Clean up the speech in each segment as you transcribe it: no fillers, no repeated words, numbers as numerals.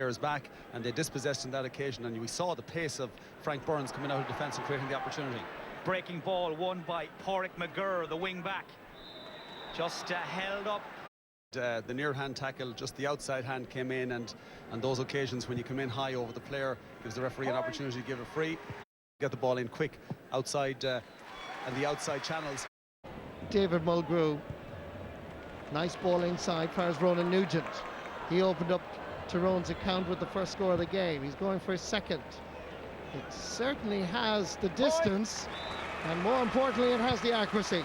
players back, and they dispossessed on that occasion, and we saw the pace of Frank Burns coming out of defence and creating the opportunity. Breaking ball won by Pádraig McGurr, the wing back. Just held up. The near hand tackle, just the outside hand came in, and on those occasions when you come in high over the player, gives the referee an opportunity to give it free. Get the ball in quick outside and the outside channels. David Mulgrew, nice ball inside, fires Ronan Nugent. He opened up Tyrone's account with the first score of the game. He's going for his second. It certainly has the distance, and more importantly, it has the accuracy.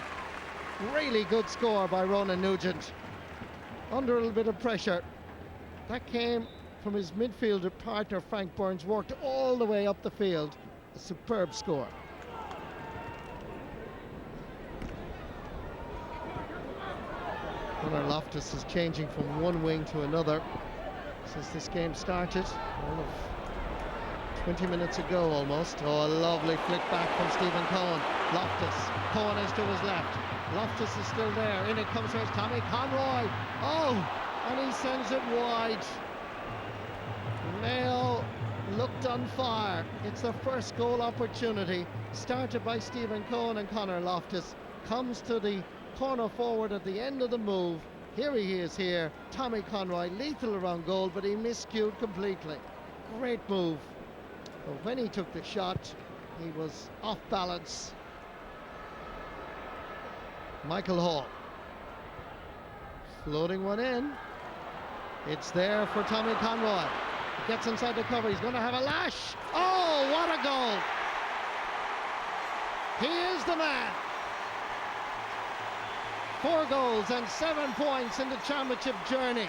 Really good score by Ronan Nugent. Under a little bit of pressure. That came from his midfielder partner, Frank Burns, worked all the way up the field. A superb score. Conor Loftus is changing from one wing to another since this game started. 20 minutes ago almost. Oh, a lovely flick back from Stephen Cohen. Loftus. Cohen is to his left. Loftus is still there. In it comes first Tommy Conroy. Oh, and he sends it wide. Mayo looked on fire. It's the first goal opportunity. Started by Stephen Cohen, and Conor Loftus comes to the corner forward at the end of the move. Here he is here. Tommy Conroy, lethal around goal, but he miscued completely. Great move. But when he took the shot, he was off balance. Michael Hall. Floating one in. It's there for Tommy Conroy. He gets inside the cover. He's going to have a lash. Oh, what a goal! He is the man. 4 goals and 7 points in the championship journey.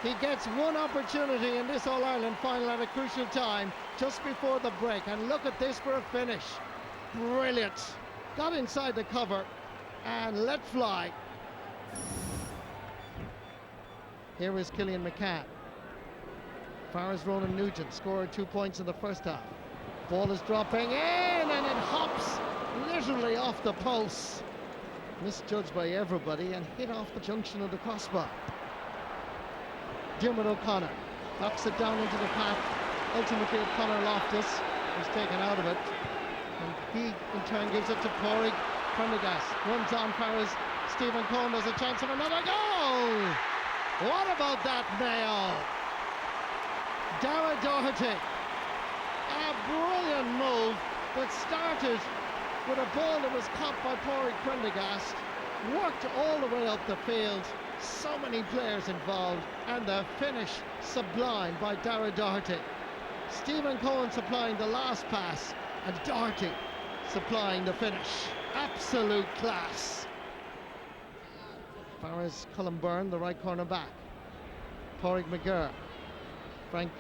He gets one opportunity in this All-Ireland final at a crucial time, just before the break. And look at this for a finish. Brilliant. Got inside the cover and let fly. Here is Killian McCann. Far as Ronan Nugent scored 2 points in the first half. Ball is dropping in, and it hops literally off the post. Misjudged by everybody and hit off the junction of the crossbar. Diarmuid O'Connor knocks it down into the path. Ultimately, Conor Loftus is taken out of it, and he in turn gives it to Pádraig Prendergast. Runs on Paris. Stephen Cohen has a chance of another goal. What about that, Mayo? Dara Doherty. A brilliant move that started with a ball that was caught by Pádraig Prendergast, worked all the way up the field. So many players involved, and the finish sublime by Dara Doherty. Stephen Cohen supplying the last pass, and Doherty supplying the finish. Absolute class. As far as Colin Byrne, the right corner back. Pádraig McGurr. Frank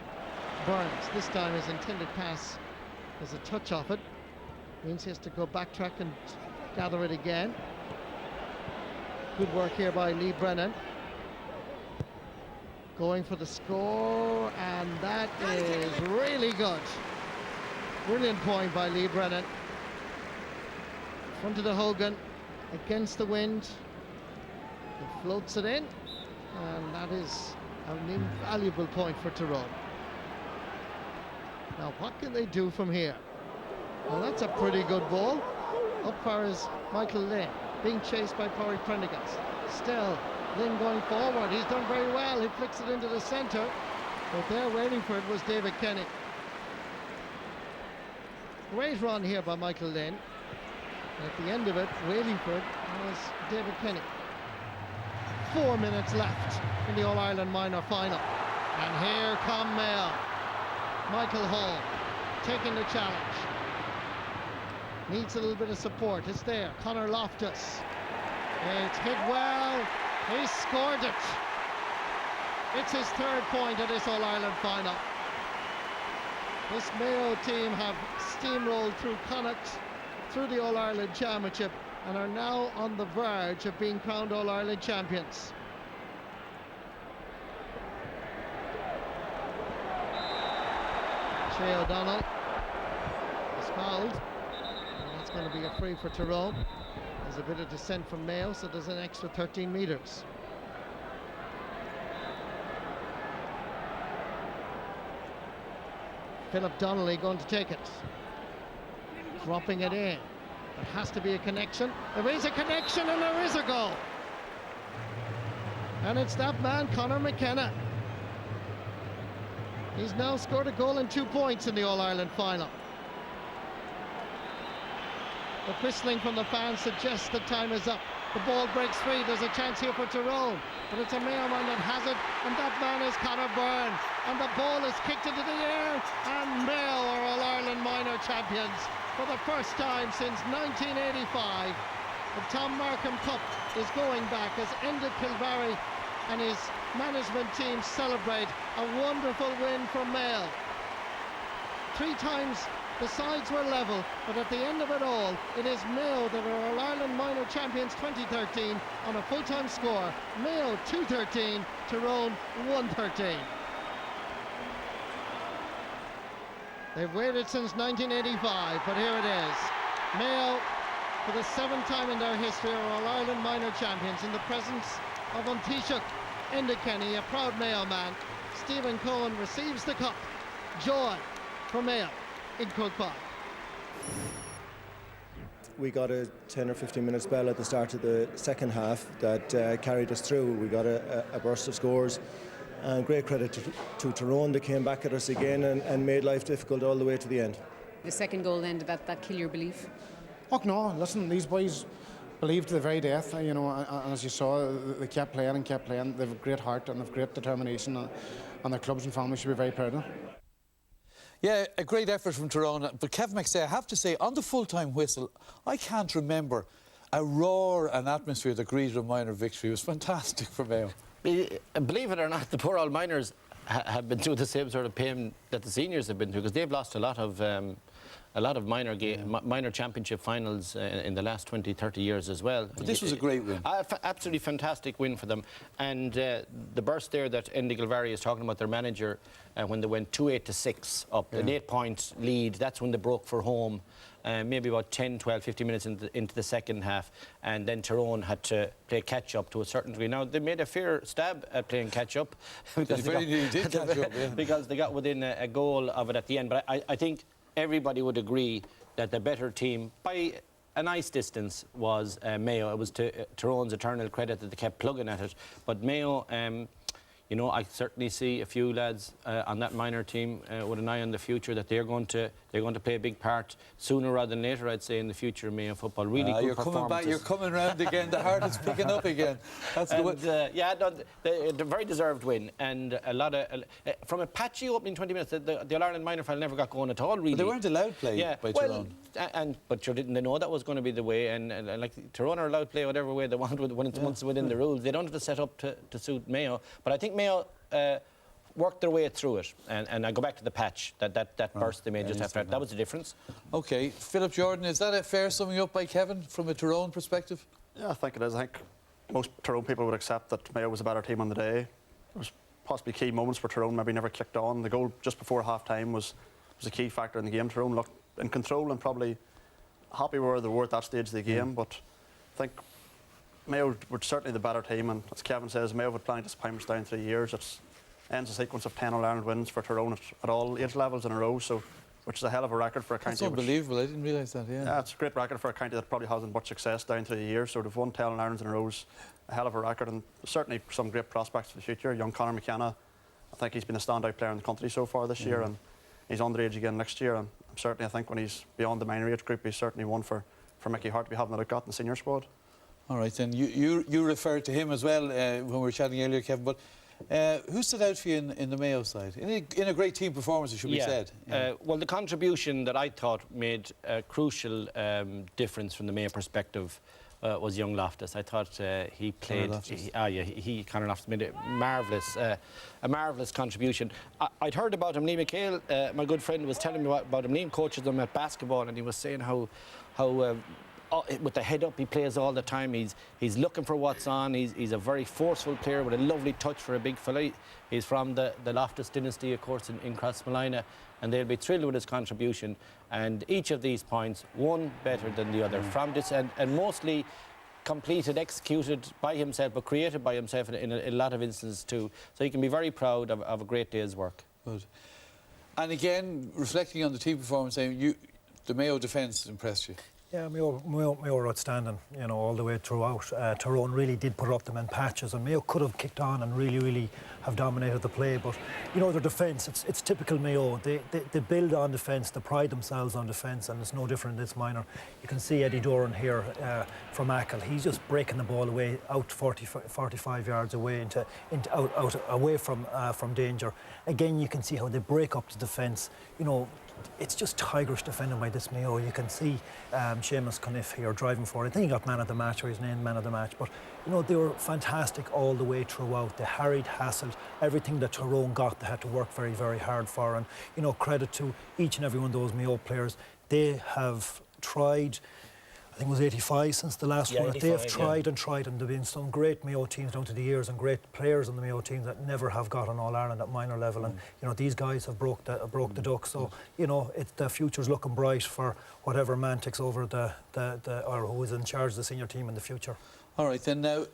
Burns. This time his intended pass is a touch off it. Means he has to go backtrack and gather it again. Good work here by Lee Brennan. Going for the score, and that is really good. Brilliant point by Lee Brennan. Front of the Hogan, against the wind. He floats it in, and that is an invaluable point for Tyrone. Now, what can they do from here? Well, that's a pretty good ball. Up far is Michael Lynn, being chased by Pádraig Prendergast. Still, Lynn going forward. He's done very well. He flicks it into the centre. But there waiting for it was David Kenny. Great run here by Michael Lynn. At the end of it, waiting for it, was David Kenny. 4 minutes left in the All-Ireland minor final. And here come Mayo. Michael Hall taking the challenge. Needs a little bit of support. It's there. Conor Loftus. It's hit well. He scored it. It's his 3rd point of this All-Ireland final. This Mayo team have steamrolled through Connacht, through the All-Ireland Championship, and are now on the verge of being crowned All-Ireland champions. Shea O'Donnell is fouled. It's going to be a free for Tyrone. There's a bit of descent from Mayo, so there's an extra 13 metres. Philip Donnelly going to take it. Dropping it in. There has to be a connection. There is a connection and there is a goal. And it's that man, Conor McKenna. He's now scored a goal and 2 points in the All-Ireland final. The whistling from the fans suggests that time is up. The ball breaks free. There's a chance here for Tyrone, but it's a Mayo man that has it, and that man is Conor Byrne. And the ball is kicked into the air, and Mayo are All-Ireland minor champions for the first time since 1985. The Tom Markham Cup is going back as Enda Kilbarry and his management team celebrate a wonderful win for Mayo. 3 times the sides were level, but at the end of it all, it is Mayo that are All-Ireland minor champions 2013 on a full-time score. Mayo 2-13, Tyrone 1-13. They've waited since 1985, but here it is. Mayo, for the 7th time in their history, are All-Ireland minor champions in the presence of Taoiseach Enda Kenny, a proud Mayo man. Stephen Cohen receives the cup. Joy for Mayo in Croke Park. We got a 10 or 15 minute spell at the start of the second half that carried us through. We got a burst of scores, and great credit to Tyrone. They came back at us again and made life difficult all the way to the end. The second goal then, did that kill your belief? Oh no, listen, these boys believed to the very death, you know, and as you saw, they kept playing and kept playing. They have a great heart and they have great determination, and their clubs and families should be very proud of them. Yeah, a great effort from Tyrone. But Kevin McSay, I have to say, on the full-time whistle, I can't remember a roar and atmosphere that greeted a minor victory. It was fantastic for Mayo. Believe it or not, the poor old minors have been through the same sort of pain that the seniors have been through, because they've lost a lot of minor championship finals in the last 20, 30 years as well. But this was a great win. Absolutely fantastic win for them. And the burst there that Enda Kilbarry is talking about, their manager, when they went 2-8-6 up, an 8-point lead, that's when they broke for home. Maybe about 10, 12, 15 minutes into the second half, and then Tyrone had to play catch-up to a certain degree. Now, they made a fair stab at playing catch-up because they got within a goal of it at the end. But I think everybody would agree that the better team, by a nice distance, was Mayo. It was to Tyrone's eternal credit that they kept plugging at it. But Mayo, you know, I certainly see a few lads on that minor team with an eye on the future, that they're going to play a big part sooner rather than later, I'd say, in the future of Mayo football. Really good you're coming back, you're coming round again. The heart is picking up again. That's yeah, no, the very deserved win, and a lot of from a patchy opening 20 minutes. The All-Ireland minor final never got going at all. Really, but they weren't allowed play by Tyrone. But sure, didn't they know that was going to be the way? And like Tyrone are allowed to play whatever way they want when it's once within the rules. They don't have to set up to suit Mayo. But I think Mayo worked their way through it, and I go back to the patch, that burst they made just after that was the difference. OK, Philip Jordan, is that a fair summing up by Kevin from a Tyrone perspective? Yeah, I think it is. I think most Tyrone people would accept that Mayo was a better team on the day. There was possibly key moments where Tyrone maybe never clicked on. The goal just before half-time was a key factor in the game. Tyrone looked in control and probably happy where they were at that stage of the game, but I think Mayo were certainly the better team, and as Kevin says, Mayo have had plenty of disappointments down 3 years. It ends a sequence of 10 All-Ireland wins for Tyrone at all age levels in a row, so which is a hell of a record for a county. That's unbelievable. I didn't realise that. Yeah, it's a great record for a county that probably hasn't much success down through the years. So they've won 10 All-Irelands in a row, a hell of a record, and certainly some great prospects for the future. Young Conor McKenna, I think he's been a standout player in the country so far this year, and he's underage again next year. And certainly, I think when he's beyond the minor age group, he's certainly one for Mickey Hart to be having a look at in the senior squad. All right, then you referred to him as well when we were chatting earlier, Kevin. But who stood out for you in the Mayo side? In a great team performance, it should be said. Well, the contribution that I thought made a crucial difference from the Mayo perspective was young Loftus. I thought he played. Conor Loftus made a marvellous contribution. I'd heard about him. Liam McHale, my good friend, was telling me about him. Liam coaches them at basketball, and he was saying how with the head up he plays all the time. He's looking for what's on. He's a very forceful player with a lovely touch for a big fella. He's from the Loftus dynasty, of course, in Crossmolina, and they'll be thrilled with his contribution. And each of these points, one better than the other, from this and mostly completed, executed by himself, but created by himself in a lot of instances too. So he can be very proud of a great day's work. Good. And again, reflecting on the team performance, saying the Mayo defence impressed you. Yeah, Mayo were outstanding, you know, all the way throughout. Tyrone really did put up them in patches, and Mayo could have kicked on and really have dominated the play. But, you know, their defence, it's typical Mayo. They build on defence, they pride themselves on defence, and it's no different in this minor. You can see Eddie Doran here from Ackle. He's just breaking the ball away, out 45 yards away, out away from danger. Again, you can see how they break up the defence. You know, it's just tigerish defending by this Mayo. You can see Seamus Cuniff here driving forward. I think he got man of the match, or he's named man of the match. But, you know, they were fantastic all the way throughout. They harried, hassled. Everything that Tyrone got, they had to work very hard for. And, you know, credit to each and every one of those Mayo players. They have tried, I think it was 85 since the last one. They've tried and tried, and there have been some great Mayo teams down to the years and great players on the Mayo teams that never have got on All-Ireland at minor level. And, you know, these guys have broke the duck. So, you know, the future's looking bright for whatever man takes over or who is in charge of the senior team in the future. All right, then now,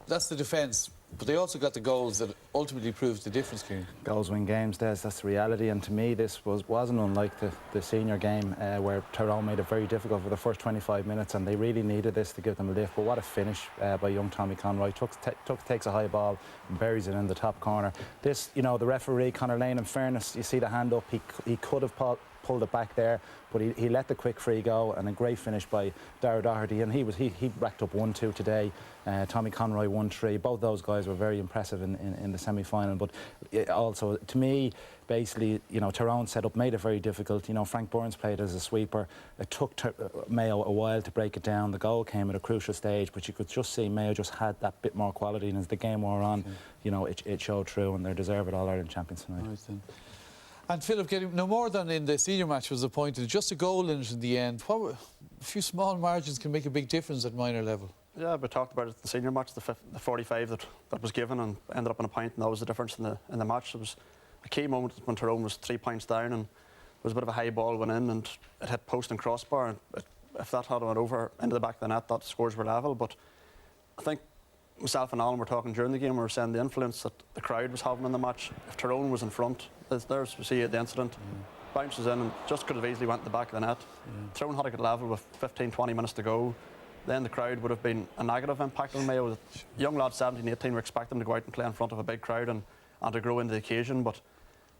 that's the defence. But they also got the goals that ultimately proved the difference, Kieran. Goals win games, that's the reality. And to me, this wasn't unlike the senior game where Tyrone made it very difficult for the first 25 minutes, and they really needed this to give them a lift. But what a finish by young Tommy Conroy. Takes a high ball and buries it in the top corner. This, you know, the referee, Conor Lane, in fairness, you see the hand up, he could have pulled it back there, but he let the quick free go, and a great finish by Dara Doherty, and he racked up 1-2 today. Tommy Conroy 1-3. Both those guys were very impressive in the semi-final. But also, to me, basically, you know, Tyrone set up, made it very difficult. You know, Frank Burns played as a sweeper. It took Mayo a while to break it down. The goal came at a crucial stage, but you could just see Mayo just had that bit more quality, and as the game wore on, you know, it showed through, and they're deserved All-Ireland champions tonight. Right, then. And Philip, getting no more than in the senior match was appointed, just a goal in it in the end. A few small margins can make a big difference at minor level. Yeah, we talked about it at the senior match, the 45 that was given and ended up in a point, and that was the difference in the match. It was a key moment when Tyrone was 3 points down, and there was a bit of a high ball went in, and it hit post and crossbar, and if that had went over into the back of the net, that scores were level. But I think myself and Alan were talking during the game, we were saying the influence that the crowd was having in the match. If Tyrone was in front, there's we see the incident, bounces in and just could have easily went to the back of the net. Tyrone had a good level with 15-20 minutes to go. Then the crowd would have been a negative impact on Mayo. Young lads 17-18 were expecting them to go out and play in front of a big crowd and to grow into the occasion, but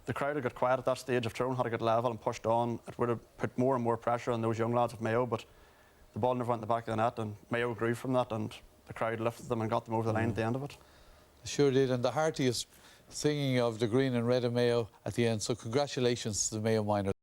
the crowd had got quiet at that stage. If Tyrone had a good level and pushed on, it would have put more and more pressure on those young lads of Mayo, but the ball never went to the back of the net, and Mayo grew from that, and the crowd lifted them and got them over the line at the end of it. Sure did, and the heartiest singing of the green and red of Mayo at the end. So congratulations to the Mayo Miners.